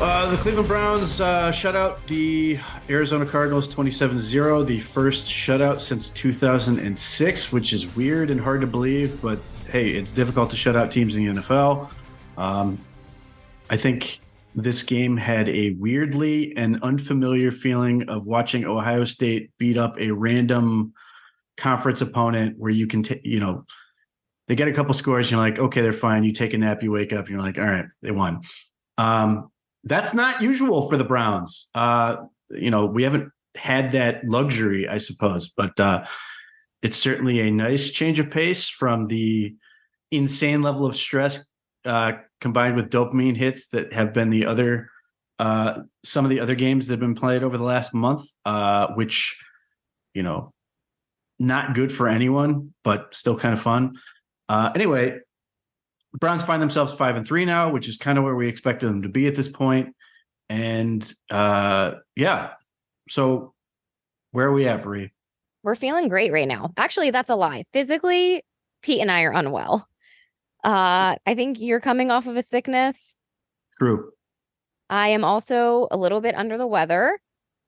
The Cleveland Browns shut out the Arizona Cardinals 27-0, the first shutout since 2006, which is weird and hard to believe, but hey, it's difficult to shut out teams in the NFL. I think this game had a weirdly and unfamiliar feeling of watching Ohio State beat up a random conference opponent where you can, they get a couple scores, you're like, okay, they're fine. You take a nap, you wake up, and you're like, all right, they won. That's not usual for the Browns. We haven't had that luxury, I suppose, but it's certainly a nice change of pace from the insane level of stress combined with dopamine hits that have been some of the other games that have been played over the last month, which, not good for anyone, but still kind of fun. Anyway, the Browns find themselves 5-3 now, which is kind of where we expected them to be at this point. And so where are we at, Bree? We're feeling great right now. Actually, that's a lie. Physically, Pete and I are unwell. I think you're coming off of a sickness. True. I am also a little bit under the weather.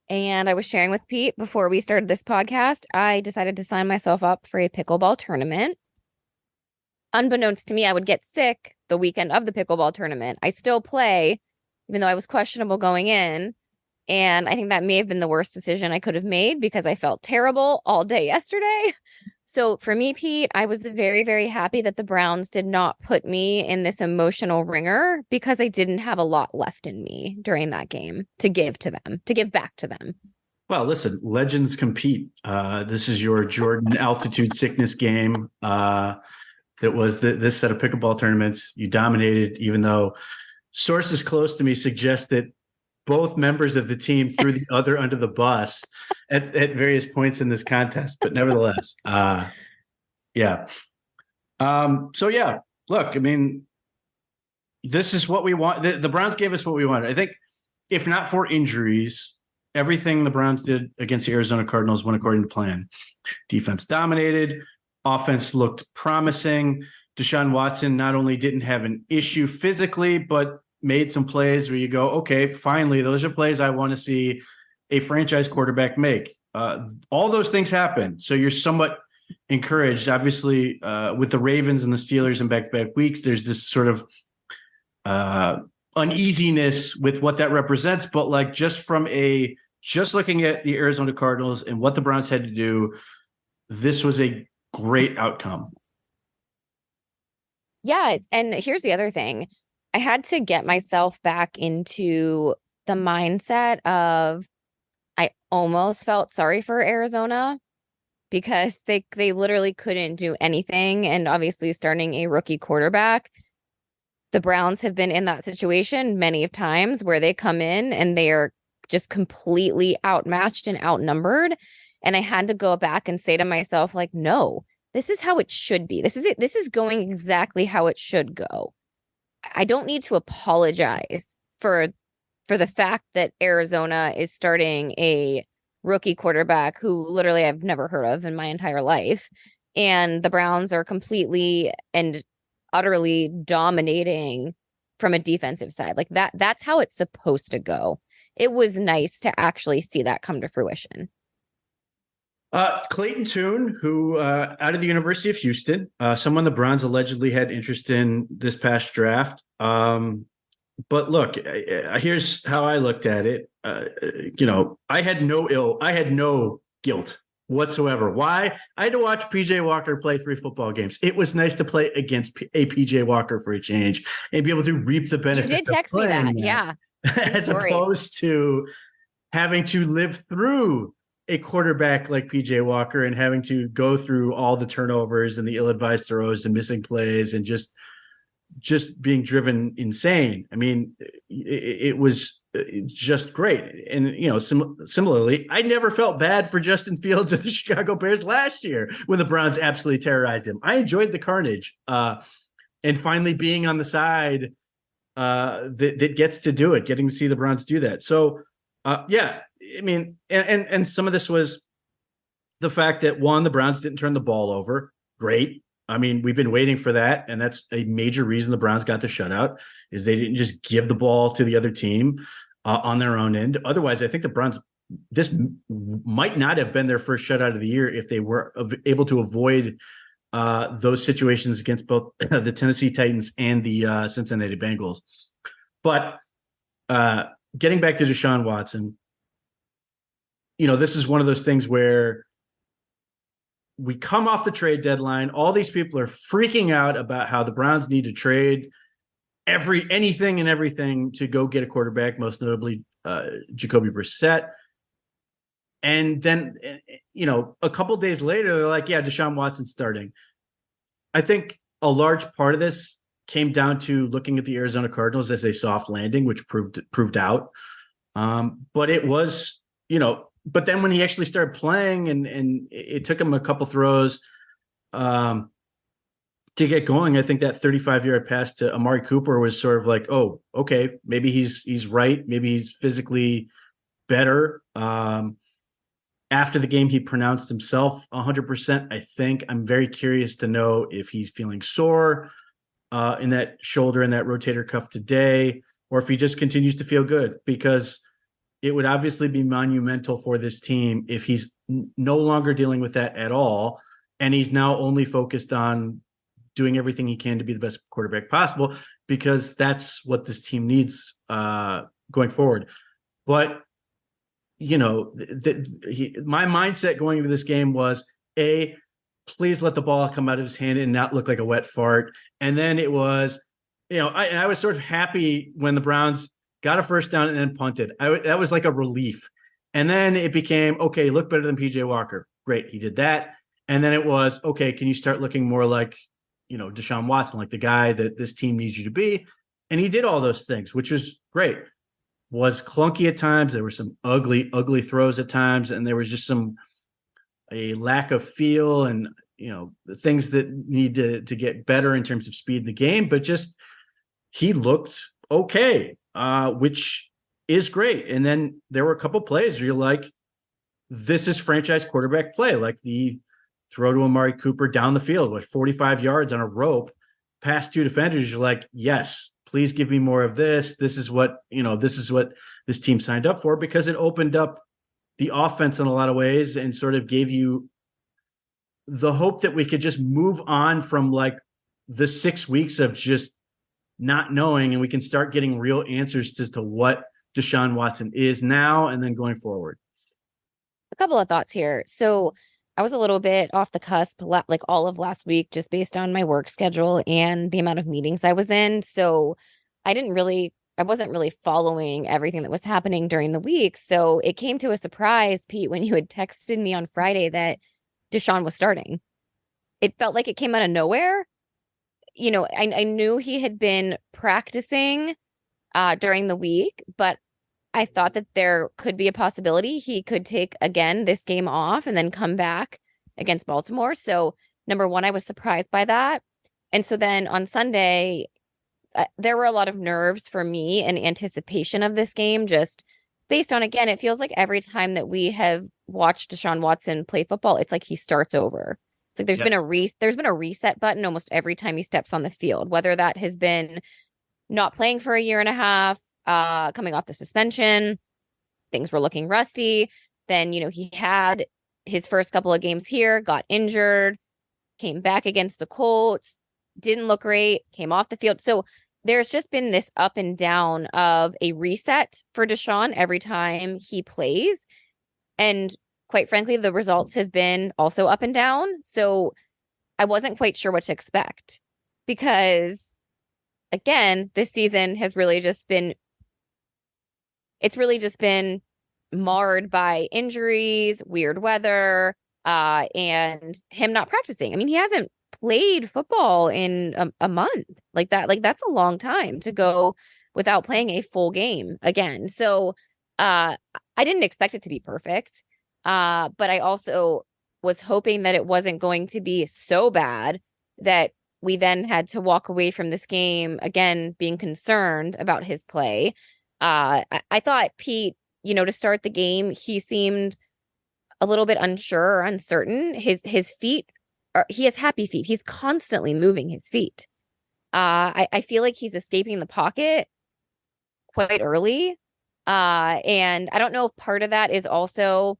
And I was sharing with Pete before we started this podcast, I decided to sign myself up for a pickleball tournament. Unbeknownst to me, I would get sick the weekend of the pickleball tournament. I still play, even though I was questionable going in. And I think that may have been the worst decision I could have made because I felt terrible all day yesterday. So for me, Pete, I was very, very happy that the Browns did not put me in this emotional ringer because I didn't have a lot left in me during that game to give to them, to give back to them. Well, listen, legends compete. This is your Jordan altitude sickness game. That was this set of pickleball tournaments. You dominated, even though sources close to me suggest that both members of the team threw the other under the bus at various points in this contest. But nevertheless, yeah. Look, I mean, this is what we want. The Browns gave us what we wanted. I think if not for injuries, everything the Browns did against the Arizona Cardinals went according to plan. Defense dominated. Offense looked promising. Deshaun Watson not only didn't have an issue physically, but made some plays where you go, okay, finally, those are plays I want to see a franchise quarterback make. All those things happen. So you're somewhat encouraged. Obviously, with the Ravens and the Steelers in back-to-back weeks, there's this sort of uneasiness with what that represents. But like just looking at the Arizona Cardinals and what the Browns had to do, this was a great outcome. Yeah. And here's the other thing. I had to get myself back into the mindset of I almost felt sorry for Arizona because they literally couldn't do anything. And obviously starting a rookie quarterback, the Browns have been in that situation many of times where they come in and they are just completely outmatched and outnumbered. And I had to go back and say to myself, like, no, this is how it should be. This is it. This is going exactly how it should go. I don't need to apologize for the fact that Arizona is starting a rookie quarterback who literally I've never heard of in my entire life. And the Browns are completely and utterly dominating from a defensive side. Like that's how it's supposed to go. It was nice to actually see that come to fruition. Clayton Tune, who out of the University of Houston, someone the Browns allegedly had interest in this past draft. But look, here's how I looked at it. I had no guilt whatsoever. Why? I had to watch PJ Walker play 3 football games. It was nice to play against a PJ Walker for a change and be able to reap the benefits. You did text me that, yeah. As opposed to having to live through a quarterback like PJ Walker and having to go through all the turnovers and the ill-advised throws and missing plays and just being driven insane. I mean, it was just great. And, similarly, I never felt bad for Justin Fields or the Chicago Bears last year when the Browns absolutely terrorized him. I enjoyed the carnage and finally being on the side that gets to do it, getting to see the Browns do that. So, I mean, and some of this was the fact that, one, the Browns didn't turn the ball over. Great. I mean, we've been waiting for that, and that's a major reason the Browns got the shutout is they didn't just give the ball to the other team on their own end. Otherwise, I think the Browns might not have been their first shutout of the year if they were able to avoid those situations against both the Tennessee Titans and the Cincinnati Bengals. But getting back to Deshaun Watson, this is one of those things where we come off the trade deadline. All these people are freaking out about how the Browns need to trade anything and everything to go get a quarterback, most notably Jacoby Brissett. And then, a couple days later, they're like, yeah, Deshaun Watson's starting. I think a large part of this came down to looking at the Arizona Cardinals as a soft landing, which proved out. But it was, but then when he actually started playing and it took him a couple throws to get going, I think that 35-yard pass to Amari Cooper was sort of like, oh, okay, maybe he's right. Maybe he's physically better. After the game, he pronounced himself 100%. I think I'm very curious to know if he's feeling sore in that shoulder and that rotator cuff today, or if he just continues to feel good, because it would obviously be monumental for this team if he's no longer dealing with that at all. And he's now only focused on doing everything he can to be the best quarterback possible, because that's what this team needs going forward. But, my mindset going into this game was, please let the ball come out of his hand and not look like a wet fart. And then it was, I was sort of happy when the Browns got a first down and then punted. That was like a relief. And then it became, okay, look better than PJ Walker. Great. He did that. And then it was, okay, can you start looking more like, Deshaun Watson, like the guy that this team needs you to be? And he did all those things, which is great. Was clunky at times. There were some ugly, ugly throws at times. And there was just a lack of feel and, the things that need to get better in terms of speed in the game. But just, he looked okay, which is great. And then there were a couple plays where you're like, this is franchise quarterback play, like the throw to Amari Cooper down the field with 45 yards on a rope past two defenders. You're like, yes, please give me more of this. This is what this team signed up for, because it opened up the offense in a lot of ways and sort of gave you the hope that we could just move on from like the 6 weeks of just not knowing, and we can start getting real answers as to what Deshaun Watson is now and then going forward. A couple of thoughts here. So I was a little bit off the cusp, like all of last week, just based on my work schedule and the amount of meetings I was in. So I wasn't really following everything that was happening during the week. So it came to a surprise, Pete, when you had texted me on Friday that Deshaun was starting. It felt like it came out of nowhere. I knew he had been practicing during the week, but I thought that there could be a possibility he could take, again, this game off and then come back against Baltimore. So, number one, I was surprised by that. And so then on Sunday, there were a lot of nerves for me and anticipation of this game, just based on, again, it feels like every time that we have watched Deshaun Watson play football, it's like he starts over. It's like there's been a reset button almost every time he steps on the field, whether that has been not playing for a year and a half, coming off the suspension, things were looking rusty. Then, he had his first couple of games here, got injured, came back against the Colts, didn't look great, came off the field. So there's just been this up and down of a reset for Deshaun every time he plays. And quite frankly, the results have been also up and down. So I wasn't quite sure what to expect, because again, this season has really just been marred by injuries, weird weather, and him not practicing. I mean, he hasn't played football in a month like that. Like, that's a long time to go without playing a full game again. So I didn't expect it to be perfect. But I also was hoping that it wasn't going to be so bad that we then had to walk away from this game, again, being concerned about his play. I thought Pete, to start the game, he seemed a little bit unsure or uncertain. His feet he has happy feet. He's constantly moving his feet. I feel like he's escaping the pocket quite early. And I don't know if part of that is also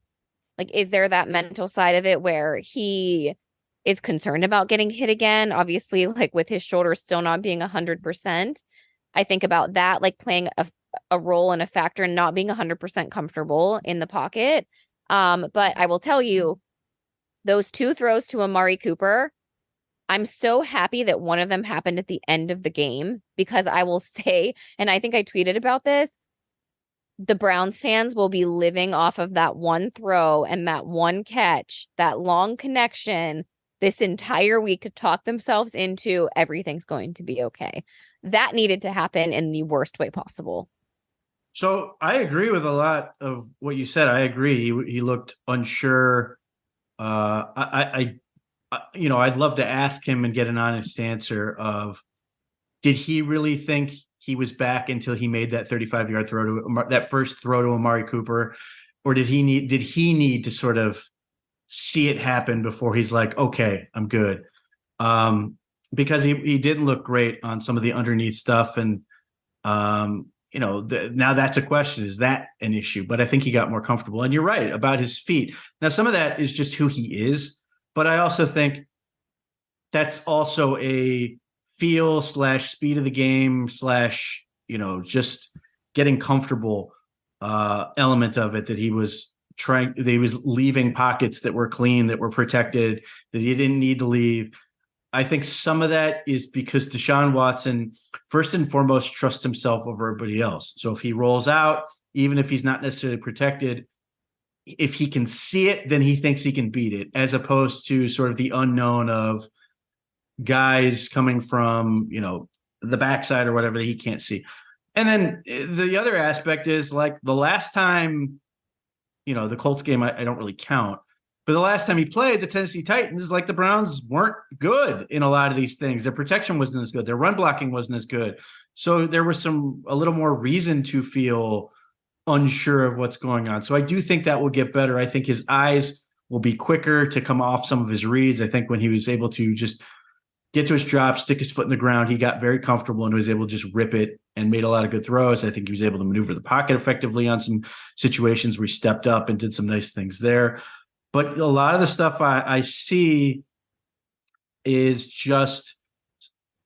like, is there that mental side of it where he is concerned about getting hit again? Obviously, like with his shoulder still not being 100%. I think about that, like playing a role and a factor in not being 100% comfortable in the pocket. But I will tell you, those two throws to Amari Cooper, I'm so happy that one of them happened at the end of the game, because I will say, and I think I tweeted about this, the Browns fans will be living off of that one throw and that one catch, that long connection this entire week to talk themselves into everything's going to be okay. That needed to happen in the worst way possible. So I agree with a lot of what you said. I agree. He looked unsure. I'd love to ask him and get an honest answer of, did he really think he was back until he made that 35-yard throw to that first throw to Amari Cooper, or did he need to sort of see it happen before he's like, okay, I'm good? Because he didn't look great on some of the underneath stuff, and now that's a question. Is that an issue? But I think he got more comfortable. And you're right about his feet. Now, some of that is just who he is, but I also think that's also a feel / speed of the game / just getting comfortable element of it, that he was leaving pockets that were clean, that were protected, that he didn't need to leave. I think some of that is because Deshaun Watson, first and foremost, trusts himself over everybody else. So if he rolls out, even if he's not necessarily protected, if he can see it, then he thinks he can beat it, as opposed to sort of the unknown of guys coming from, the backside or whatever that he can't see. And then the other aspect is, like, the last time, the Colts game, I don't really count, but the last time he played the Tennessee Titans, like, the Browns weren't good in a lot of these things. Their protection wasn't as good. Their run blocking wasn't as good. So there was a little more reason to feel unsure of what's going on. So I do think that will get better. I think his eyes will be quicker to come off some of his reads. I think when he was able to just get to his drop, stick his foot in the ground, he got very comfortable and was able to just rip it and made a lot of good throws. I think he was able to maneuver the pocket effectively on some situations where he stepped up and did some nice things there. But a lot of the stuff I see is just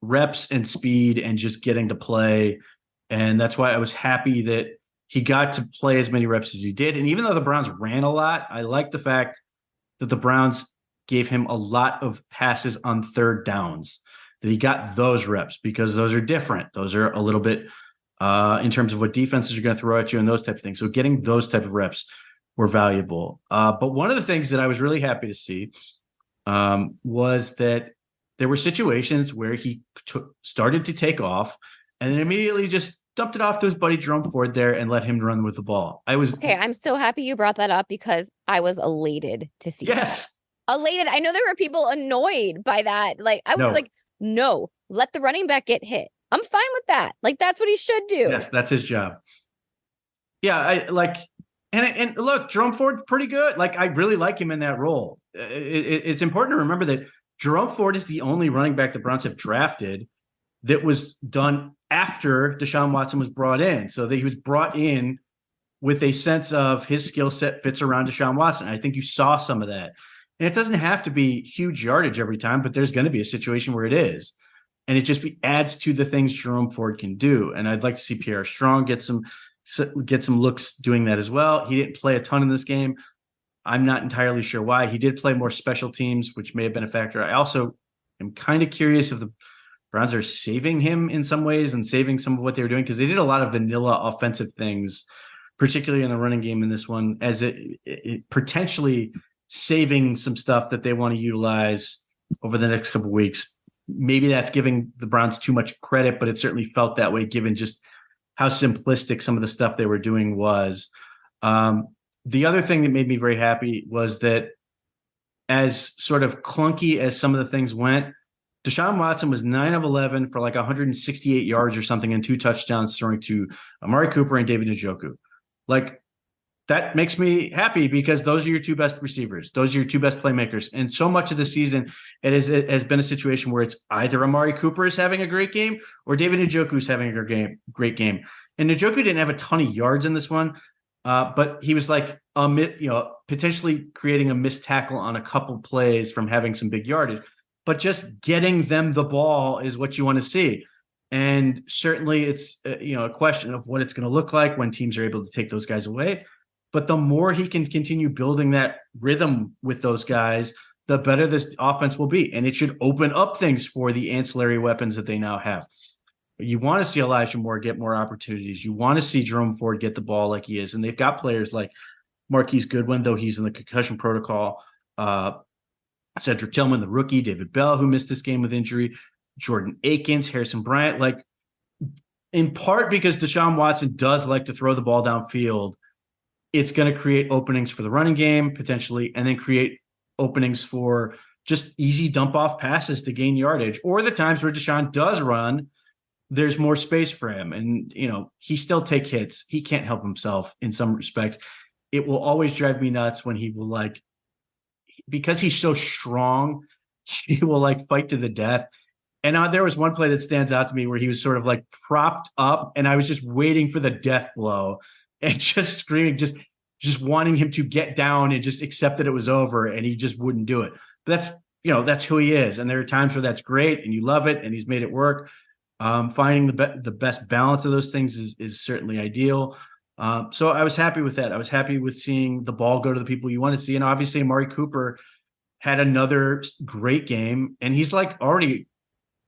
reps and speed and just getting to play. And that's why I was happy that he got to play as many reps as he did. And even though the Browns ran a lot, I like the fact that the Browns gave him a lot of passes on third downs, that he got those reps, because those are different. Those are a little bit in terms of what defenses are going to throw at you and those type of things. So getting those type of reps were valuable. But one of the things that I was really happy to see was that there were situations where he started to take off and then immediately just dumped it off to his buddy Jerome Ford there and let him run with the ball. I'm so happy you brought that up, because I was elated to see that. Elated. I know there were people annoyed by that. Like, I was like, no, let the running back get hit. I'm fine with that. Like, that's what he should do. Yes, that's his job. Yeah, and look, Jerome Ford's pretty good. Like, I really like him in that role. It's important to remember that Jerome Ford is the only running back the Browns have drafted that was done after Deshaun Watson was brought in. So that he was brought in with a sense of his skill set fits around Deshaun Watson. I think you saw some of that. And it doesn't have to be huge yardage every time, but there's going to be a situation where it is. And it just adds to the things Jerome Ford can do. And I'd like to see Pierre Strong get some looks doing that as well. He didn't play a ton in this game. I'm not entirely sure why. He did play more special teams, which may have been a factor. I also am kind of curious if the Browns are saving him in some ways and saving some of what they were doing, because they did a lot of vanilla offensive things, particularly in the running game in this one, as it potentially saving some stuff that they want to utilize over the next couple of weeks. Maybe that's giving the Browns too much credit, but it certainly felt that way given just how simplistic some of the stuff they were doing was. The other thing that made me very happy was that, as sort of clunky as some of the things went, Deshaun Watson was 9 of 11 for like 168 yards or something and 2 touchdowns, throwing to Amari Cooper and David Njoku. Like, that makes me happy because those are your two best receivers. Those are your two best playmakers. And so much of the season, it has been a situation where it's either Amari Cooper is having a great game or David Njoku is having a great game. And Njoku didn't have a ton of yards in this one, but he was like potentially creating a missed tackle on a couple plays from having some big yardage. But just getting them the ball is what you want to see. And certainly it's a question of what it's going to look like when teams are able to take those guys away. But the more he can continue building that rhythm with those guys, the better this offense will be. And it should open up things for the ancillary weapons that they now have. You want to see Elijah Moore get more opportunities. You want to see Jerome Ford get the ball like he is. And they've got players like Marquise Goodwin, though he's in the concussion protocol, Cedric Tillman, the rookie, David Bell, who missed this game with injury, Jordan Akins, Harrison Bryant, like in part because Deshaun Watson does like to throw the ball downfield. It's going to create openings for the running game potentially, and then create openings for just easy dump off passes to gain yardage, or the times where Deshaun does run, there's more space for him. And, he still take hits. He can't help himself in some respects. It will always drive me nuts when he will because he's so strong, he will fight to the death. And there was one play that stands out to me where he was sort of propped up and I was just waiting for the death blow and just screaming, just wanting him to get down and just accept that it was over, and he just wouldn't do it. But that's who he is. And there are times where that's great and you love it and he's made it work. Finding the best balance of those things is certainly ideal. So I was happy with that. I was happy with seeing the ball go to the people you want to see. And obviously Amari Cooper had another great game, and he's already,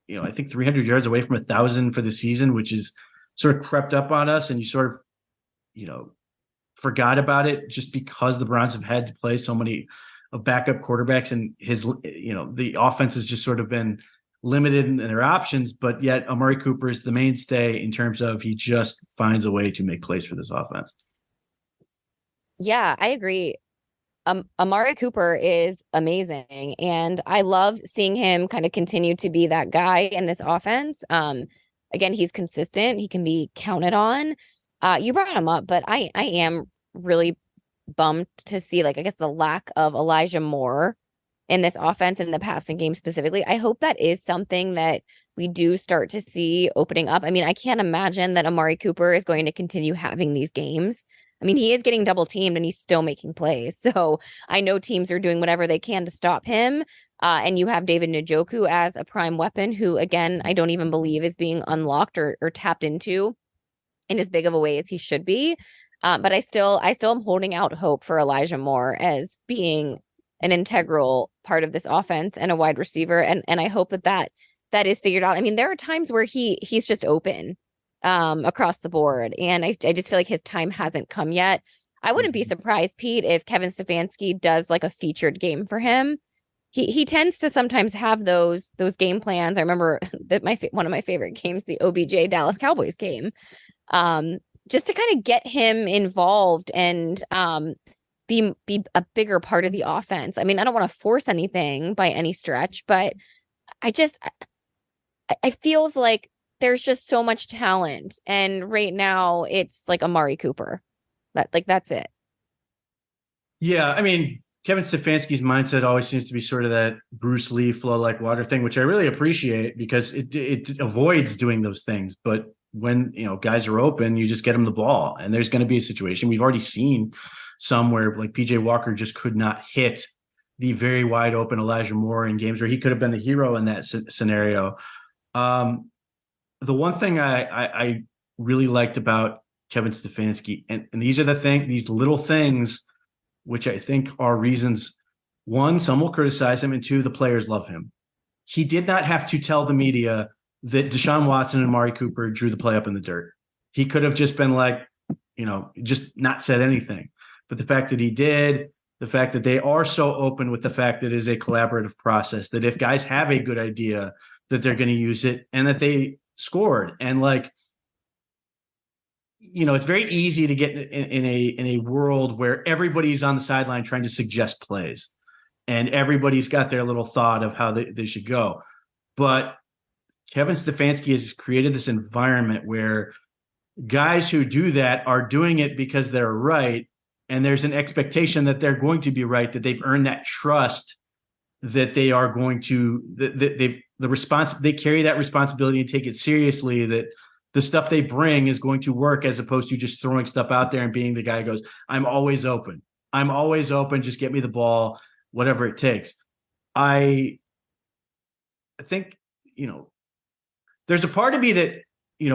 I think 300 yards away from 1,000 for the season, which is sort of crept up on us. And you sort of, forgot about it just because the Browns have had to play so many of backup quarterbacks, and the offense has just sort of been limited in their options, but yet Amari Cooper is the mainstay in terms of he just finds a way to make plays for this offense. Yeah, I agree. Amari Cooper is amazing, and I love seeing him kind of continue to be that guy in this offense. Again, he's consistent. He can be counted on. You brought him up, but I am really bummed to see, I guess, the lack of Elijah Moore in this offense and in the passing game specifically. I hope that is something that we do start to see opening up. I mean, I can't imagine that Amari Cooper is going to continue having these games. I mean, he is getting double teamed and he's still making plays. So I know teams are doing whatever they can to stop him. And you have David Njoku as a prime weapon who, again, I don't even believe is being unlocked or tapped into in as big of a way as he should be. But I still am holding out hope for Elijah Moore as being an integral part of this offense and a wide receiver. And I hope that is figured out. I mean, there are times where he's just open across the board. And I just feel like his time hasn't come yet. I wouldn't be surprised, Pete, if Kevin Stefanski does a featured game for him. He tends to sometimes have those game plans. I remember that one of my favorite games, the OBJ Dallas Cowboys game, just to kind of get him involved and be a bigger part of the offense. I mean, I don't want to force anything by any stretch, but I feels like there's just so much talent. And right now it's Amari Cooper. That's it. Yeah. I mean, Kevin Stefanski's mindset always seems to be sort of that Bruce Lee flow like water thing, which I really appreciate because it avoids doing those things. But when, guys are open, you just get them the ball, and there's going to be a situation. We've already seen some where PJ Walker just could not hit the very wide open Elijah Moore in games where he could have been the hero in that scenario. The one thing I really liked about Kevin Stefanski, and these are these little things, which I think are reasons. One, some will criticize him, and two, the players love him. He did not have to tell the media that Deshaun Watson and Amari Cooper drew the play up in the dirt. He could have just been just not said anything. But the fact that he did, the fact that they are so open with the fact that it is a collaborative process, that if guys have a good idea, that they're going to use it, and that they scored. And it's very easy to get in a world where everybody's on the sideline trying to suggest plays, and everybody's got their little thought of how they should go. But Kevin Stefanski has created this environment where guys who do that are doing it because they're right, and there's an expectation that they're going to be right, that they've earned that trust, that they are going to, they carry that responsibility and take it seriously, that the stuff they bring is going to work, as opposed to just throwing stuff out there and being the guy who goes, I'm always open. Just get me the ball, whatever it takes. I think, there's a part of me that,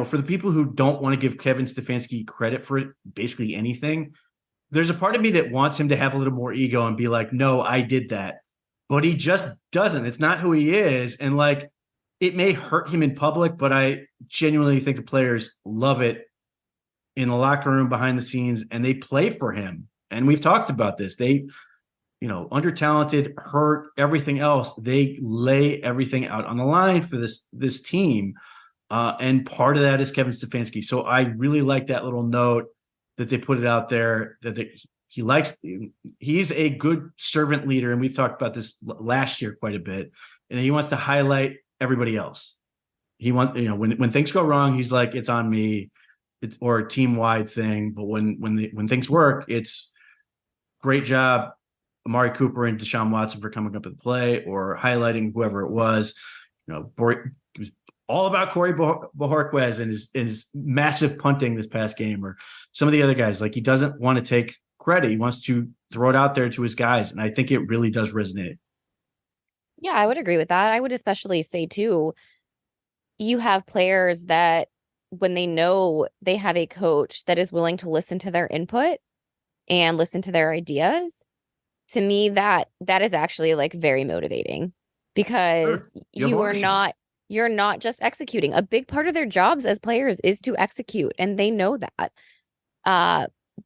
for the people who don't want to give Kevin Stefanski credit for basically anything, there's a part of me that wants him to have a little more ego and be like, no, I did that. But he just doesn't. It's not who he is. And like, it may hurt him in public, but I genuinely think the players love it in the locker room, behind the scenes, and they play for him. And we've talked about this. They, under-talented, hurt, everything else. They lay everything out on the line for this team. And part of that is Kevin Stefanski. So I really like that little note that they put it out there, that he's a good servant leader. And we've talked about this last year quite a bit. And he wants to highlight everybody else. He wants, when things go wrong, he's like, it's on me, or a team-wide thing. But when things work, it's great job, Amari Cooper and Deshaun Watson, for coming up with the play, or highlighting whoever it was. It was all about Corey Bojorquez and his massive punting this past game, or some of the other guys. Like, he doesn't want to take credit. He wants to throw it out there to his guys. And I think it really does resonate. Yeah, I would agree with that. I would especially say too, you have players that when they know they have a coach that is willing to listen to their input and listen to their ideas, to me, that is actually like very motivating, because sure. You're not just executing. A big part of their jobs as players is to execute, and they know that.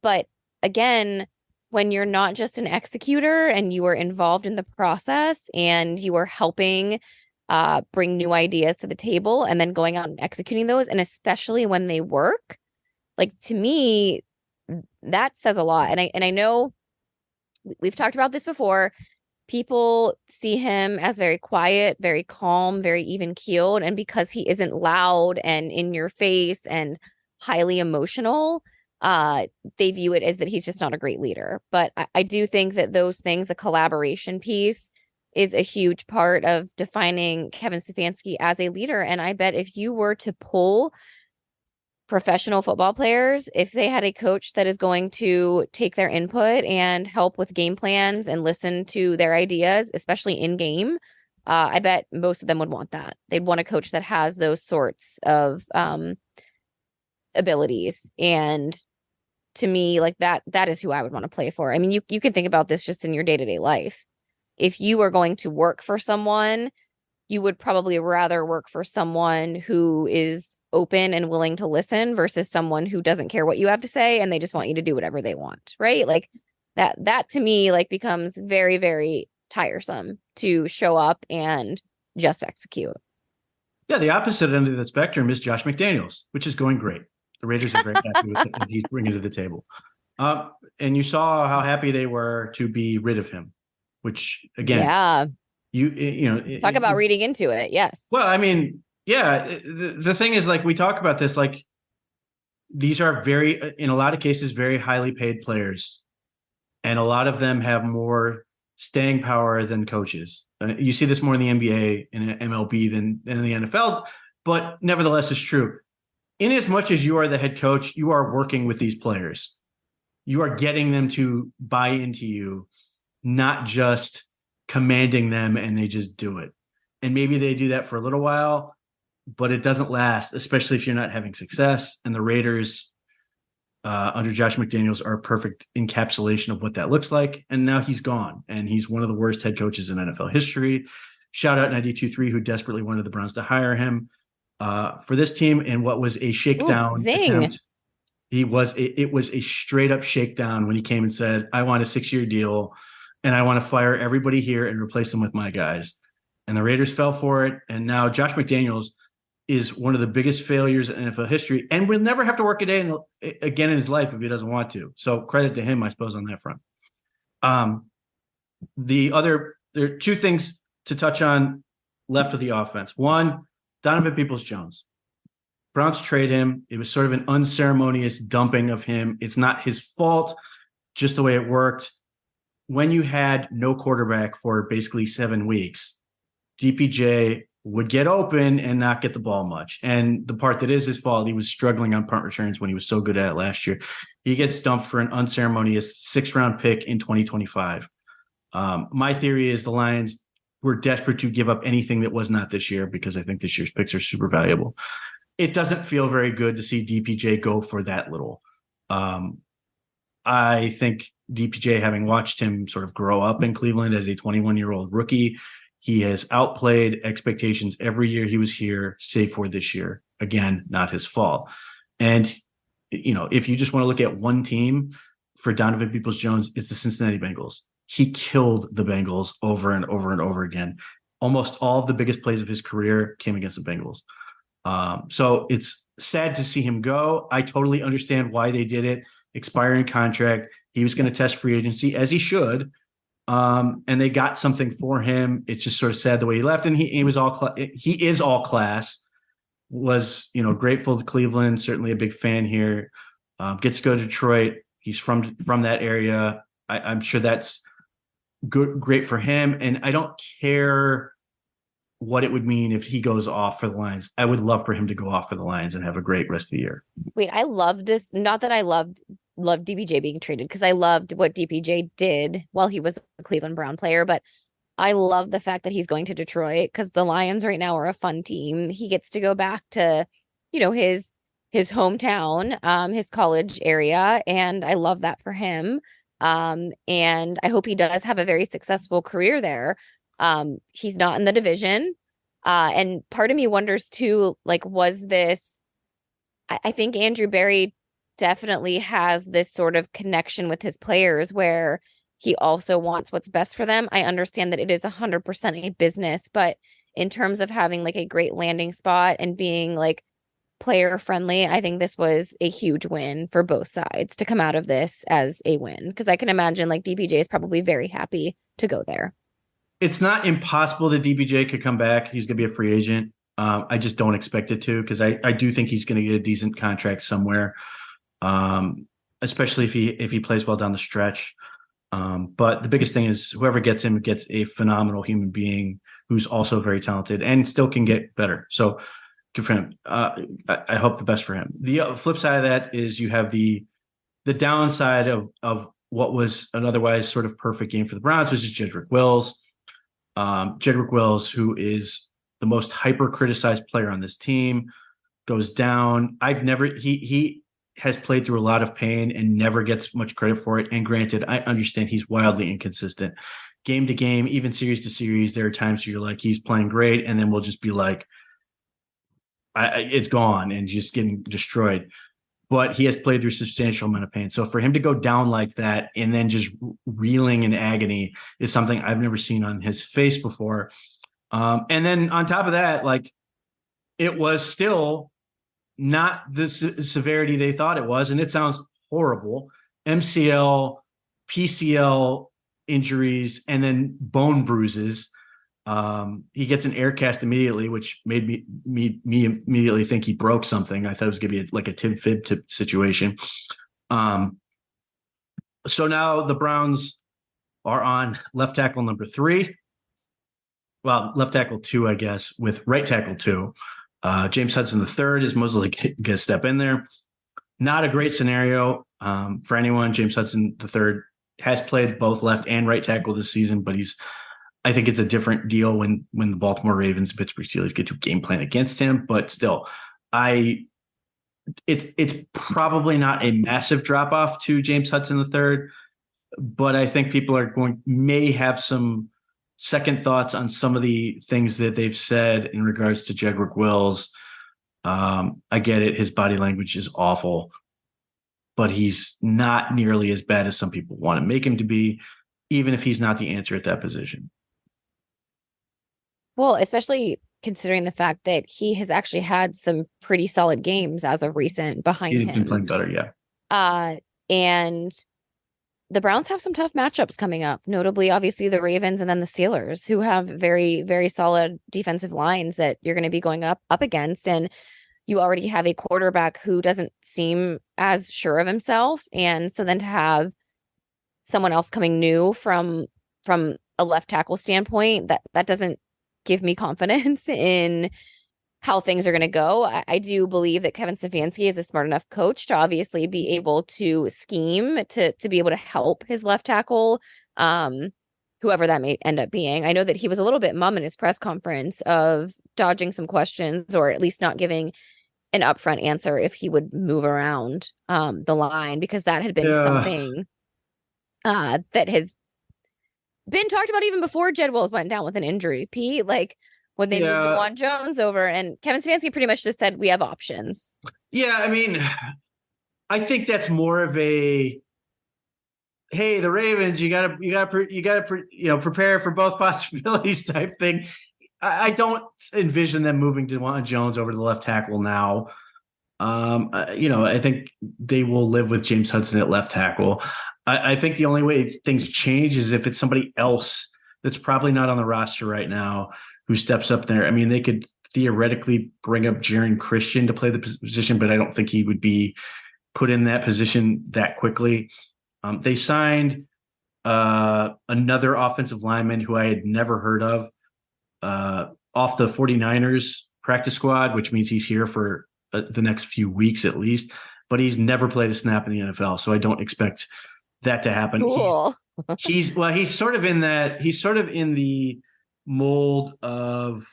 But again, when you're not just an executor and you are involved in the process and you are helping bring new ideas to the table and then going out and executing those, and especially when they work, like, to me, that says a lot. And I know we've talked about this before. People see him as very quiet, very calm, very even keeled. And because he isn't loud and in your face and highly emotional, they view it as that he's just not a great leader. But I do think that those things, the collaboration piece, is a huge part of defining Kevin Stefanski as a leader. And I bet if you were to pull professional football players, if they had a coach that is going to take their input and help with game plans and listen to their ideas, especially in game, I bet most of them would want that. They'd want a coach that has those sorts of abilities. And to me, like, that is who I would want to play for. I mean, you can think about this just in your day-to-day life. If you are going to work for someone, you would probably rather work for someone who is open and willing to listen versus someone who doesn't care what you have to say and they just want you to do whatever they want, right? Like, that to me, like, becomes very, very tiresome to show up and just execute. Yeah, the opposite end of the spectrum is Josh McDaniels, which is going great. The Raiders are very happy with what he's bringing to the table. And you saw how happy they were to be rid of him, which, again, yeah, talk about reading into it. Yes. Well, I mean, yeah, the thing is, like, we talk about this, like, these are in a lot of cases, very highly paid players, and a lot of them have more staying power than coaches. You see this more in the NBA and MLB than in the NFL, but nevertheless, it's true. In as much as you are the head coach, you are working with these players. You are getting them to buy into you, not just commanding them and they just do it. And maybe they do that for a little while, but it doesn't last, especially if you're not having success. And the Raiders under Josh McDaniels are a perfect encapsulation of what that looks like. And now he's gone, and he's one of the worst head coaches in NFL history. Shout out 92.3, who desperately wanted the Browns to hire him for this team in what was a shakedown attempt. It was a straight up shakedown when he came and said, I want a 6-year deal and I want to fire everybody here and replace them with my guys. And the Raiders fell for it. And now Josh McDaniels is one of the biggest failures in NFL history and will never have to work again in his life if he doesn't want to. So credit to him, I suppose, on that front. There are two things to touch on left of the offense. One, Donovan Peoples-Jones. Browns trade him. It was sort of an unceremonious dumping of him. It's not his fault. just the way it worked. When you had no quarterback for basically 7 weeks, DPJ would get open and not get the ball much. And the part that is his fault, he was struggling on punt returns when he was so good at it last year. He gets dumped for an unceremonious 6th-round pick in 2025. My theory is the Lions were desperate to give up anything that was not this year because I think this year's picks are super valuable. It doesn't feel very good to see DPJ go for that little. I think DPJ, having watched him sort of grow up in Cleveland as a 21-year-old rookie, he has outplayed expectations every year he was here, save for this year. Again, not his fault. And, if you just want to look at one team for Donovan Peoples-Jones, it's the Cincinnati Bengals. He killed the Bengals over and over and over again. Almost all of the biggest plays of his career came against the Bengals. So it's sad to see him go. I totally understand why they did it. Expiring contract. He was going to test free agency, as he should. And they got something for him. It's just sort of sad the way he left. And he is all class. Was, grateful to Cleveland. Certainly a big fan here. Gets to go to Detroit. He's from that area. I'm sure that's great for him. And I don't care what it would mean if he goes off for the Lions. I would love for him to go off for the Lions and have a great rest of the year. Wait, I love this. Not that I loved DPJ being traded, because I loved what DPJ did while he was a Cleveland Brown player, but I love the fact that he's going to Detroit because the Lions right now are a fun team. He gets to go back to, his hometown, his college area, and I love that for him. And I hope he does have a very successful career there. He's not in the division. And part of me wonders too, was this, I think Andrew Berry definitely has this sort of connection with his players where he also wants what's best for them. I understand that it is 100% a business, but in terms of having a great landing spot and being player friendly, I think this was a huge win for both sides to come out of this as a win. Because I can imagine DPJ is probably very happy to go there. It's not impossible that DPJ could come back. He's going to be a free agent. I just don't expect it to, because I do think he's going to get a decent contract somewhere, especially if he plays well down the stretch. But the biggest thing is whoever gets him gets a phenomenal human being who's also very talented and still can get better. So good for him. I hope the best for him. The flip side of that is you have the downside of what was an otherwise sort of perfect game for the Browns, which is Jedrick Wills. Jedrick Wills, who is the most hyper criticized player on this team, goes down. He has played through a lot of pain and never gets much credit for it. And granted, I understand he's wildly inconsistent. Game to game, even series to series, there are times where you're he's playing great, and then we'll just be it's gone and just getting destroyed. But he has played through a substantial amount of pain. So for him to go down like that and then just reeling in agony is something I've never seen on his face before. And then on top of that, it was still not the severity they thought it was. And it sounds horrible. MCL, PCL injuries, and then bone bruises. He gets an air cast immediately, which made me immediately think he broke something. I thought it was going to be a Tim Fib situation. So now the Browns are on left tackle number 3. Well, left tackle 2, I guess, with right tackle 2. James Hudson III is mostly going to step in there. Not a great scenario for anyone. James Hudson III has played both left and right tackle this season, but I think it's a different deal when the Baltimore Ravens and Pittsburgh Steelers get to game plan against him. But still, it's probably not a massive drop off to James Hudson III, but I think people may have some second thoughts on some of the things that they've said in regards to Jedrick Wills. I get it. His body language is awful, but he's not nearly as bad as some people want to make him to be, even if he's not the answer at that position. Well, especially considering the fact that he has actually had some pretty solid games as of recent behind him. He's been playing better, yeah. And the Browns have some tough matchups coming up, notably, obviously, the Ravens and then the Steelers, who have very, very solid defensive lines that you're going to be going up against. And you already have a quarterback who doesn't seem as sure of himself. And so then to have someone else coming new from a left tackle standpoint, that doesn't give me confidence in how things are going to go. I do believe that Kevin Stefanski is a smart enough coach to obviously be able to scheme to be able to help his left tackle, whoever that may end up being. I know that he was a little bit mum in his press conference of dodging some questions, or at least not giving an upfront answer if he would move around the line, because that had been Yeah. something that has been talked about even before Jed Wills went down with an injury. Pete, like when they moved Yeah. Juwan Jones over, and Kevin Stefanski pretty much just said, we have options. Yeah. I mean, I think that's more of a, hey, the Ravens, you gotta, prepare for both possibilities type thing. I don't envision them moving Deshaun Jones over to the left tackle now. I think they will live with James Hudson at left tackle. I think the only way things change is if it's somebody else that's probably not on the roster right now who steps up there. I mean, they could theoretically bring up Jaron Christian to play the position, but I don't think he would be put in that position that quickly. They signed another offensive lineman who I had never heard of off the 49ers practice squad, which means he's here for the next few weeks at least, but he's never played a snap in the NFL. So I don't expect that to happen. Cool. He's sort of in the mold of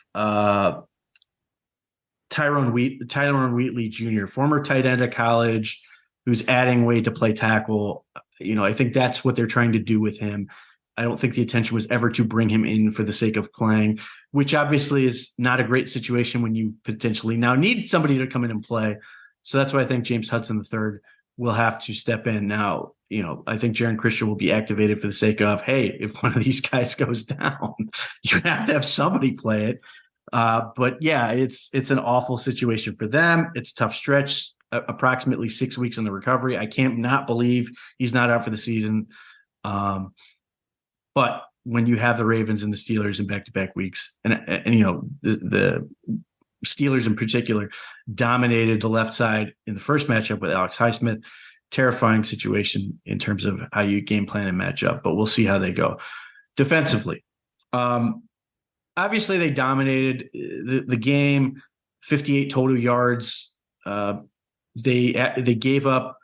Tyrone Wheatley Jr., former tight end of college, who's adding weight to play tackle. I think that's what they're trying to do with him. I don't think the intention was ever to bring him in for the sake of playing, which obviously is not a great situation when you potentially now need somebody to come in and play. So that's why I think James Hudson III will have to step in. Now, I think Jaron Christian will be activated for the sake of, hey, if one of these guys goes down, you have to have somebody play it. But yeah, it's an awful situation for them. It's a tough stretch, approximately 6 weeks in the recovery. I can't not believe he's not out for the season. But when you have the Ravens and the Steelers in back-to-back weeks, and the Steelers in particular dominated the left side in the first matchup with Alex Highsmith, terrifying situation in terms of how you game plan and match up, but we'll see how they go defensively. Obviously they dominated the game, 58 total yards. They gave up,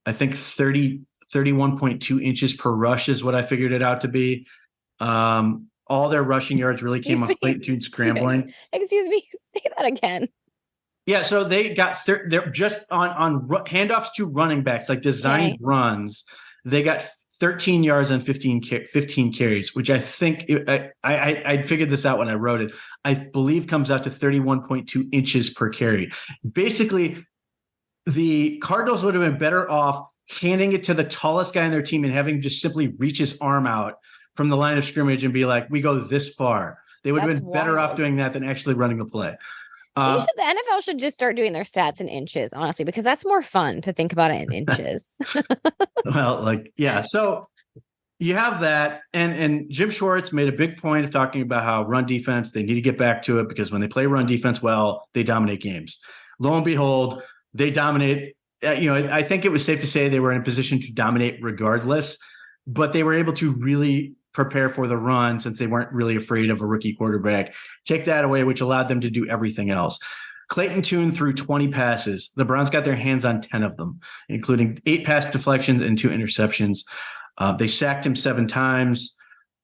I think 31.2 inches per rush is what I figured it out to be. All their rushing yards really came off late tune scrambling. Excuse me, say that again. Yeah, so they got they're just on handoffs to running backs, like designed runs. They got 13 yards on 15 carries, which I think I figured this out when I wrote it. I believe comes out to 31.2 inches per carry. Basically, the Cardinals would have been better off handing it to the tallest guy on their team and having him just simply reach his arm out from the line of scrimmage and be like, we go this far. They would have been better off doing that than actually running the play. The NFL should just start doing their stats in inches, honestly, because that's more fun to think about it in inches. Well, so you have that. And Jim Schwartz made a big point of talking about how run defense, they need to get back to it because when they play run defense well, they dominate games. Lo and behold, they dominate. I think it was safe to say they were in a position to dominate regardless, but they were able to really prepare for the run since they weren't really afraid of a rookie quarterback. Take that away, which allowed them to do everything else. Clayton Tune threw 20 passes. The Browns got their hands on 10 of them, including 8 pass deflections and 2 interceptions. They sacked him 7 times.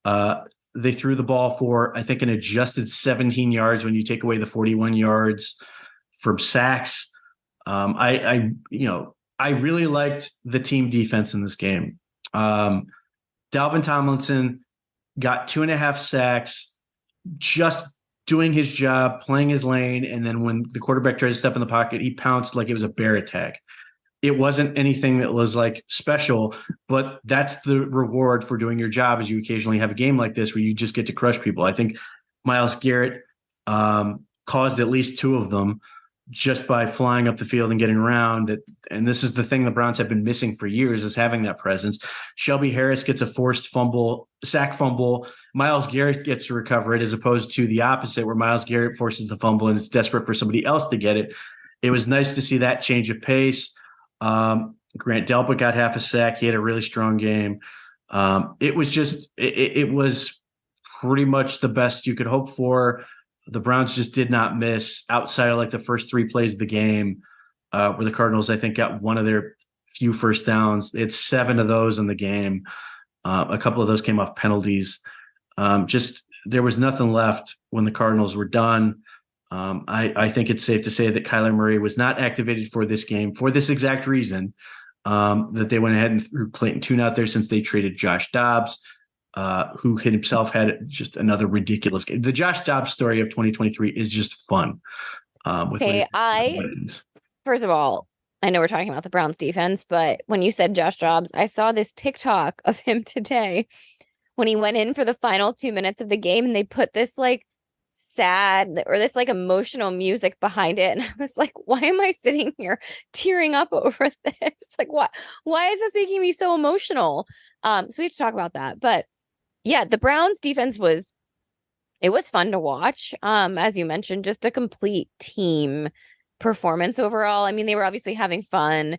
They threw the ball for, I think, an adjusted 17 yards when you take away the 41 yards from sacks. I really liked the team defense in this game. Dalvin Tomlinson got 2.5 sacks, just doing his job, playing his lane. And then when the quarterback tried to step in the pocket, he pounced like it was a bear attack. It wasn't anything that was like special, but that's the reward for doing your job, is you occasionally have a game like this where you just get to crush people. I think Myles Garrett caused at least 2 of them just by flying up the field and getting around it. And this is the thing the Browns have been missing for years, is having that presence. Shelby Harris gets a forced sack fumble. Myles Garrett gets to recover it, as opposed to the opposite, where Myles Garrett forces the fumble and is desperate for somebody else to get it. It was nice to see that change of pace. Grant Delpit got half a sack. He had a really strong game. It was pretty much the best you could hope for. The Browns just did not miss outside of like the first three plays of the game, where the Cardinals, I think, got one of their few first downs. They had 7 of those in the game. A couple of those came off penalties. Just there was nothing left when the Cardinals were done. I think it's safe to say that Kyler Murray was not activated for this game for this exact reason, that they went ahead and threw Clayton Tune out there since they traded Josh Dobbs, who himself had just another ridiculous game. The Josh Dobbs story of 2023 is just fun. First of all, I know we're talking about the Browns defense, but when you said Josh Dobbs, I saw this TikTok of him today when he went in for the final 2 minutes of the game and they put this like sad or this like emotional music behind it. And I was like, why am I sitting here tearing up over this? Like, why is this making me so emotional? So we have to talk about that. But yeah, the Browns defense was fun to watch. As you mentioned, just a complete team performance overall. I mean, they were obviously having fun.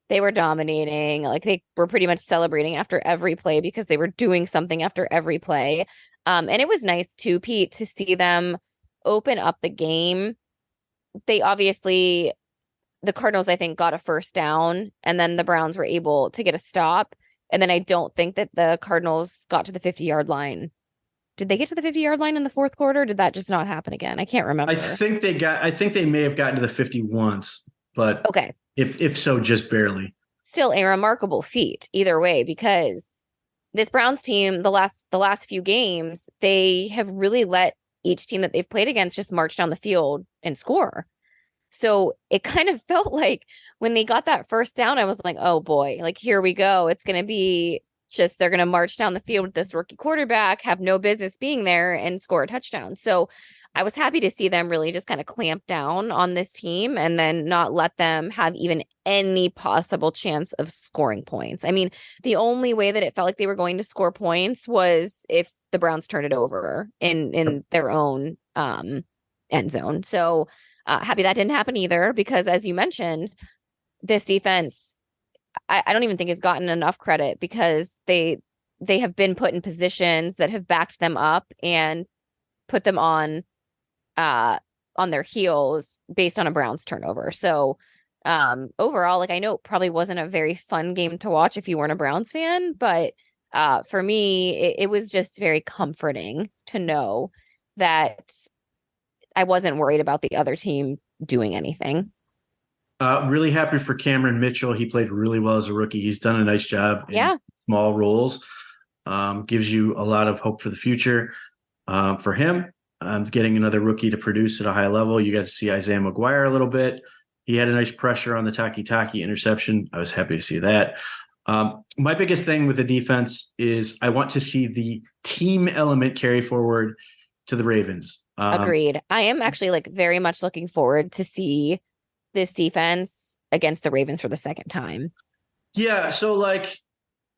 They were dominating. Like they were pretty much celebrating after every play because they were doing something after every play. And it was nice too, Pete, to see them open up the game. They obviously, the Cardinals, I think, got a first down, and then the Browns were able to get a stop. And then I don't think that the Cardinals got to the 50-yard line. Did they get to the 50-yard line in the fourth quarter? Did that just not happen again? I can't remember. I think they may have gotten to the 50 once, but okay. If so, just barely. Still a remarkable feat either way, because this Browns team, the last few games, they have really let each team that they've played against just march down the field and score. So it kind of felt like when they got that first down, I was like, oh boy, like here we go. It's going to be just, they're going to march down the field with this rookie quarterback, have no business being there and score a touchdown. So I was happy to see them really just kind of clamp down on this team and then not let them have even any possible chance of scoring points. I mean, the only way that it felt like they were going to score points was if the Browns turned it over in their own end zone. So happy that didn't happen either, because as you mentioned, this defense, I don't even think has gotten enough credit, because they have been put in positions that have backed them up and put them on their heels based on a Browns turnover. So overall, like I know it probably wasn't a very fun game to watch if you weren't a Browns fan, but for me, it was just very comforting to know that I wasn't worried about the other team doing anything. Really happy for Cameron Mitchell. He played really well as a rookie. He's done a nice job in small roles. Gives you a lot of hope for the future for him. Getting another rookie to produce at a high level. You got to see Isaiah McGuire a little bit. He had a nice pressure on the Taki interception. I was happy to see that. My biggest thing with the defense is I want to see the team element carry forward to the Ravens. Agreed. I am actually like very much looking forward to see this defense against the Ravens for the second time. Yeah. So like,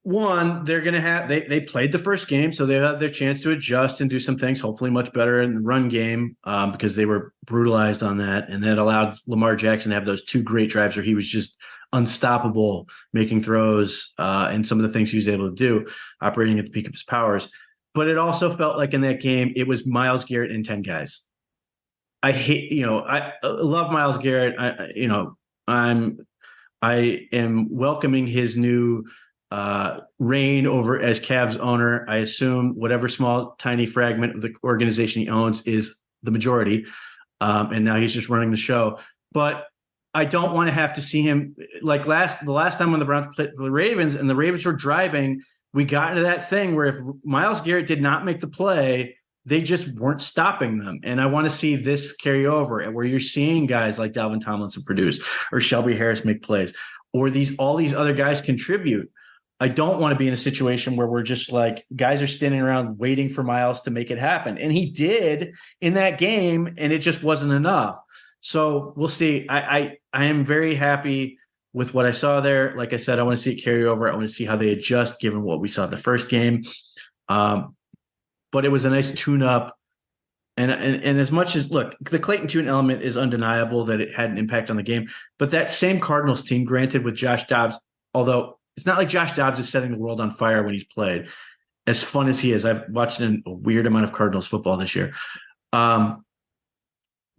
one, they're going to have, they played the first game, so they had their chance to adjust and do some things, hopefully much better in the run game, because they were brutalized on that. And that allowed Lamar Jackson to have those 2 great drives where he was just unstoppable, making throws and some of the things he was able to do, operating at the peak of his powers. But it also felt like in that game, it was Myles Garrett and 10 guys. I love Myles Garrett. I am welcoming his new reign over as Cavs owner. I assume whatever small, tiny fragment of the organization he owns is the majority. And now he's just running the show. But I don't want to have to see him like the last time when the Browns played the Ravens and the Ravens were driving, we got into that thing where if Myles Garrett did not make the play, they just weren't stopping them. And I want to see this carry over, and where you're seeing guys like Dalvin Tomlinson produce, or Shelby Harris make plays, or all these other guys contribute. I don't want to be in a situation where we're just like guys are standing around waiting for Myles to make it happen. And he did in that game, and it just wasn't enough. So we'll see. I am very happy with what I saw there. Like I said, I want to see it carry over. I want to see how they adjust given what we saw in the first game. But it was a nice tune-up. And as much as, look, the Clayton Tune element is undeniable that it had an impact on the game. But that same Cardinals team, granted with Josh Dobbs, although It's not like Josh Dobbs is setting the world on fire when he's played. As fun as he is, I've watched a weird amount of Cardinals football this year.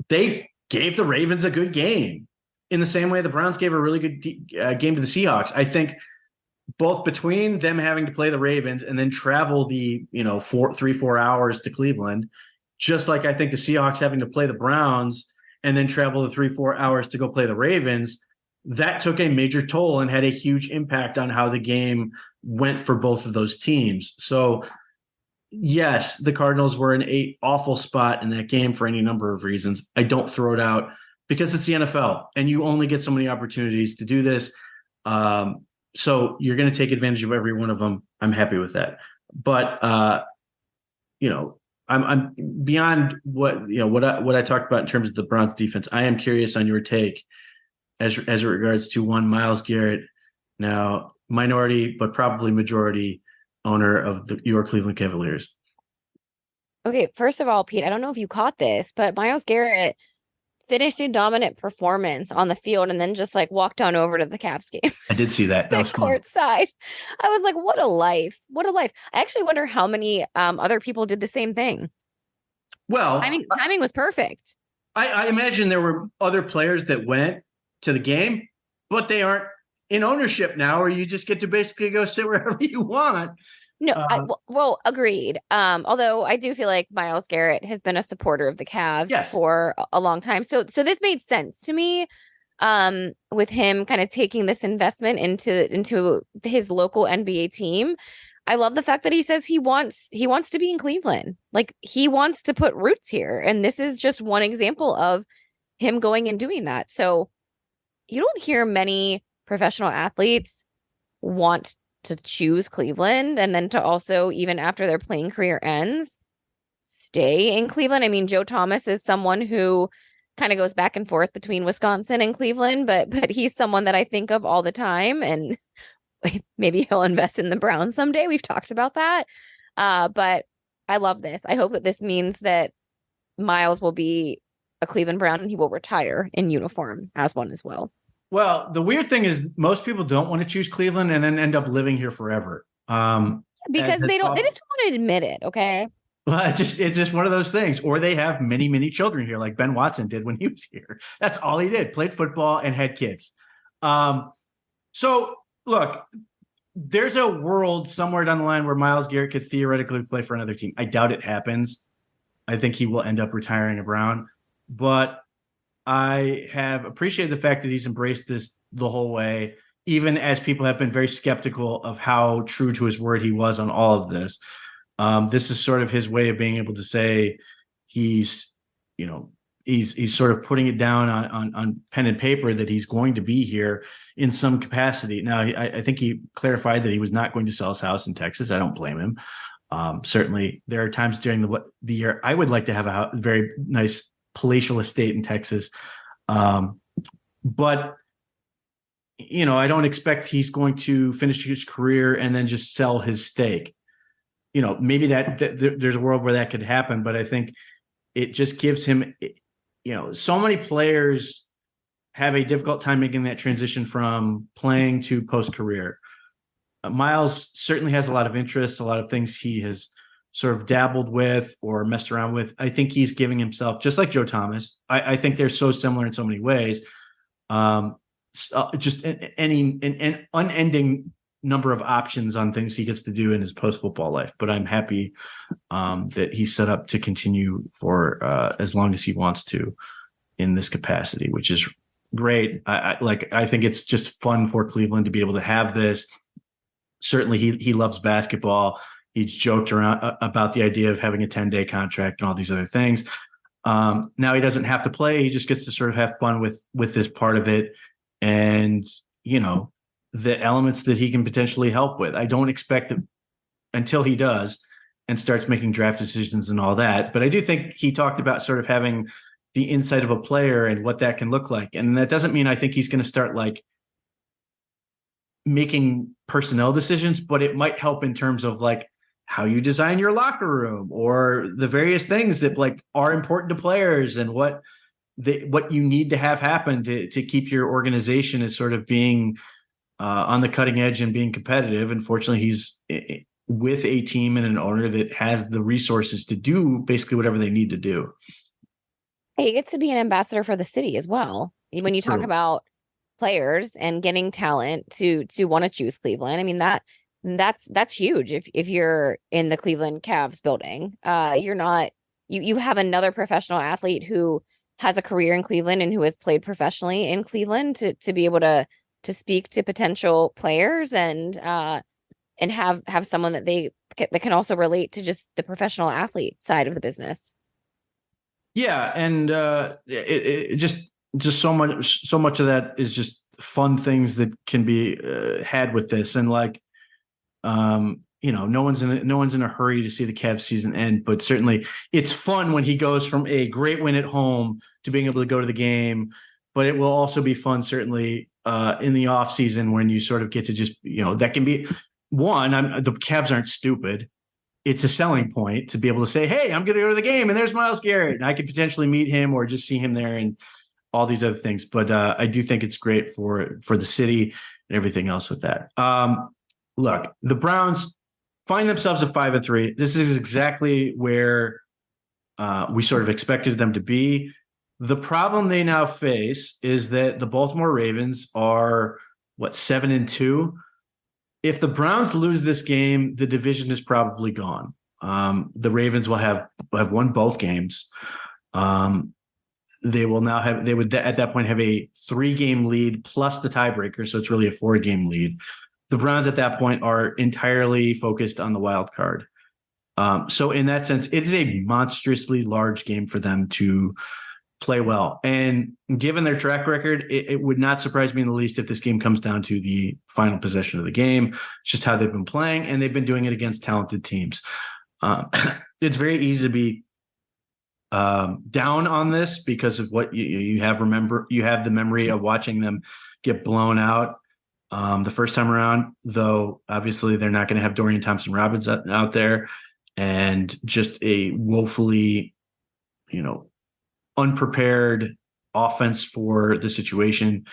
They gave the Ravens a good game in the same way the Browns gave a really good game to the Seahawks. I think both between them having to play the Ravens and then travel the 4 hours to Cleveland, just like I think the Seahawks having to play the Browns and then travel the 3-4 hours to go play the Ravens, that took a major toll and had a huge impact on how the game went for both of those teams. So yes, the Cardinals were in an awful spot in that game for any number of reasons. I don't throw it out because it's the NFL and you only get so many opportunities to do this. So you're going to take advantage of every one of them. I'm happy with that. But, I'm beyond what I talked about in terms of the Browns defense. I am curious on your take as it regards to one Myles Garrett, now minority, but probably majority owner of your Cleveland Cavaliers. Okay, first of all, Pete, I don't know if you caught this, but Myles Garrett finished a dominant performance on the field and then just like walked on over to the Cavs game. I did see that. That was fun. Courtside. I was like, what a life. What a life. I actually wonder how many other people did the same thing. Well, timing was perfect. I imagine there were other players that went to the game, but they aren't in ownership now, or you just get to basically go sit wherever you want. No, well, agreed. Although I do feel like Myles Garrett has been a supporter of the Cavs for a long time. So this made sense to me, with him kind of taking this investment into his local NBA team. I love the fact that he says he wants to be in Cleveland. Like he wants to put roots here. And this is just one example of him going and doing that. So you don't hear many professional athletes want to choose Cleveland and then to also, even after their playing career ends, stay in Cleveland. I mean, Joe Thomas is someone who kind of goes back and forth between Wisconsin and Cleveland, but he's someone that I think of all the time, and maybe he'll invest in the Browns someday. We've talked about that. But I love this. I hope that this means that Myles will be a Cleveland Brown and he will retire in uniform as one as well. Well, the weird thing is most people don't want to choose Cleveland and then end up living here forever. Because they just don't want to admit it. Okay. Well, it's just one of those things. Or they have many, many children here, like Ben Watson did when he was here. That's all he did. Played football and had kids. So look, there's a world somewhere down the line where Myles Garrett could theoretically play for another team. I doubt it happens. I think he will end up retiring a Brown, but I have appreciated the fact that he's embraced this the whole way, even as people have been very skeptical of how true to his word he was on all of this. This is sort of his way of being able to say he's sort of putting it down on pen and paper that he's going to be here in some capacity. Now, I think he clarified that he was not going to sell his house in Texas. I don't blame him. Certainly, there are times during the year I would like to have a very nice palatial estate in Texas. But, I don't expect he's going to finish his career and then just sell his stake. Maybe that there's a world where that could happen, but I think it just gives him, so many players have a difficult time making that transition from playing to post-career. Myles certainly has a lot of interests, a lot of things he has sort of dabbled with or messed around with. I think he's giving himself, just like Joe Thomas. I think they're so similar in so many ways. Just an unending number of options on things he gets to do in his post-football life. But I'm happy that he's set up to continue for as long as he wants to in this capacity, which is great. I think it's just fun for Cleveland to be able to have this. Certainly he loves basketball. He's joked around about the idea of having a 10-day contract and all these other things. Now he doesn't have to play. He just gets to sort of have fun with this part of it. And, the elements that he can potentially help with. I don't expect it until he does and starts making draft decisions and all that. But I do think he talked about sort of having the insight of a player and what that can look like. And that doesn't mean I think he's going to start like making personnel decisions, but it might help in terms of like how you design your locker room or the various things that like are important to players and what you need to have happen to keep your organization as sort of being on the cutting edge and being competitive. Unfortunately, he's with a team and an owner that has the resources to do basically whatever they need to do. He gets to be an ambassador for the city as well. When you talk True. about players and getting talent to want to choose Cleveland, I mean that's huge. If you're in the Cleveland Cavs building, you're not you have another professional athlete who has a career in Cleveland and who has played professionally in Cleveland to be able to speak to potential players and have someone that can also relate to just the professional athlete side of the business. Yeah, and it just so much of that is just fun things that can be had with this, and like no one's in a hurry to see the Cavs season end, but certainly it's fun when he goes from a great win at home to being able to go to the game. But it will also be fun, certainly, in the off season when you sort of get to just that can be one. The Cavs aren't stupid. It's a selling point to be able to say, hey, I'm going to go to the game and there's Myles Garrett and I could potentially meet him or just see him there and all these other things. But I do think it's great for the city and everything else with that. Look, the Browns find themselves at 5-3. This is exactly where we sort of expected them to be. The problem they now face is that the Baltimore Ravens are 7-2. If the Browns lose this game, the division is probably gone. The Ravens will have won both games. They would at that point have a 3-game lead plus the tiebreaker. So it's really a 4-game lead. The Browns at that point are entirely focused on the wild card. So in that sense, it is a monstrously large game for them to play well. And given their track record, it would not surprise me in the least if this game comes down to the final possession of the game. It's just how they've been playing, and they've been doing it against talented teams. It's very easy to be down on this because of what you have. Remember, you have the memory of watching them get blown out the first time around, though obviously they're not going to have Dorian Thompson-Robins out there, and just a woefully, unprepared offense for the situation.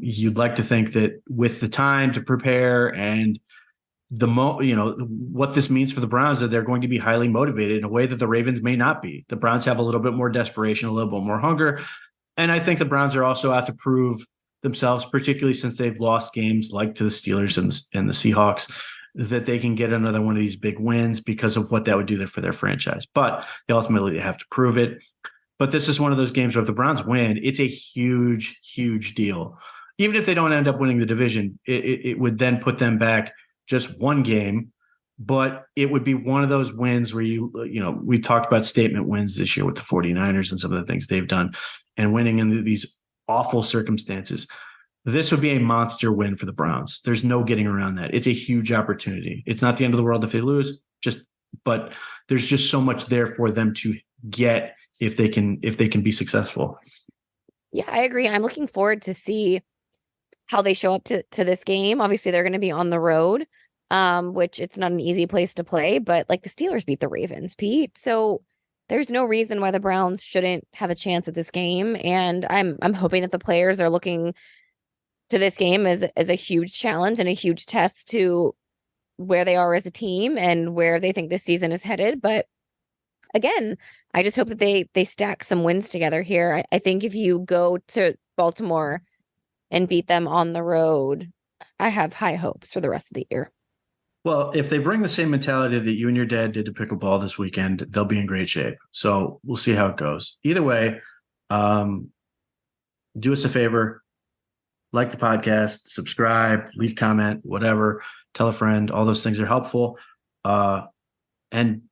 You'd like to think that with the time to prepare and what this means for the Browns, that they're going to be highly motivated in a way that the Ravens may not be. The Browns have a little bit more desperation, a little bit more hunger. And I think the Browns are also out to prove themselves, particularly since they've lost games like to the Steelers and the Seahawks, that they can get another one of these big wins because of what that would do for their franchise. But they ultimately have to prove it. But this is one of those games where if the Browns win, it's a huge, huge deal. Even if they don't end up winning the division, it would then put them back just one game. But it would be one of those wins where we talked about statement wins this year with the 49ers and some of the things they've done and winning in these awful circumstances. This would be a monster win for the Browns. There's no getting around that. It's a huge opportunity. It's not the end of the world if they lose, but there's just so much there for them to get if they can be successful. Yeah, I agree. I'm looking forward to see how they show up to this game. Obviously, they're going to be on the road, which it's not an easy place to play, but like the Steelers beat the Ravens, Pete. So there's no reason why the Browns shouldn't have a chance at this game. And I'm hoping that the players are looking to this game as a huge challenge and a huge test to where they are as a team and where they think this season is headed. But again, I just hope that they stack some wins together here. I think if you go to Baltimore and beat them on the road, I have high hopes for the rest of the year. Well, if they bring the same mentality that you and your dad did to pickleball this weekend, they'll be in great shape. So we'll see how it goes. Either way, do us a favor, like the podcast, subscribe, leave comment, whatever, tell a friend. All those things are helpful. And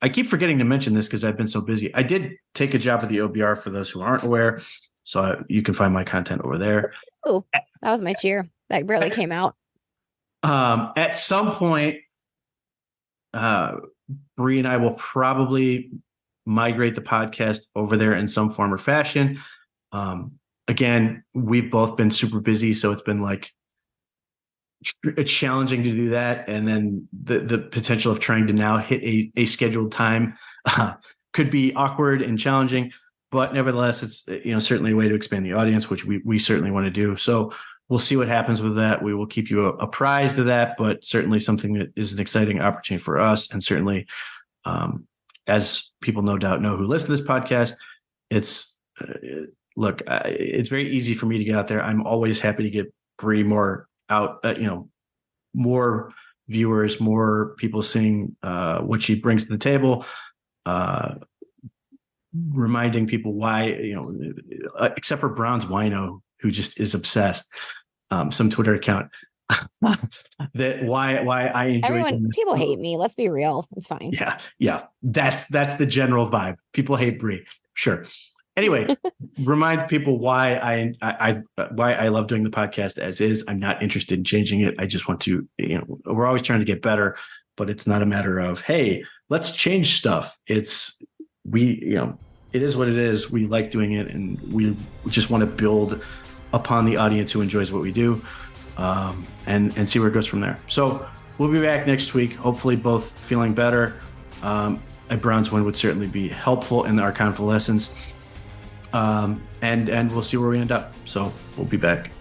I keep forgetting to mention this because I've been so busy. I did take a job at the OBR for those who aren't aware. So you can find my content over there. Oh, that was my cheer. That barely came out. At some point, Bree and I will probably migrate the podcast over there in some form or fashion. Again, we've both been super busy, so it's been like it's challenging to do that. And then the potential of trying to now hit a scheduled time could be awkward and challenging. But nevertheless, it's certainly a way to expand the audience, which we certainly want to do. So we'll see what happens with that. We will keep you apprised of that, but certainly something that is an exciting opportunity for us. And certainly, as people no doubt know who listen to this podcast, it's it's very easy for me to get out there. I'm always happy to get Bree more out, more viewers, more people seeing what she brings to the table, reminding people why, except for Brown's Wino, who just is obsessed, some Twitter account, that why I enjoy this. People hate me. Let's be real. It's fine. Yeah. That's the general vibe. People hate Bree. Sure. Anyway, remind people why I love doing the podcast as is. I'm not interested in changing it. I just want to, we're always trying to get better, but it's not a matter of, hey, let's change stuff. It is what it is. We like doing it, and we just want to build upon the audience who enjoys what we do, and see where it goes from there. So we'll be back next week, hopefully both feeling better. A Browns win would certainly be helpful in our convalescence. And we'll see where we end up. So we'll be back.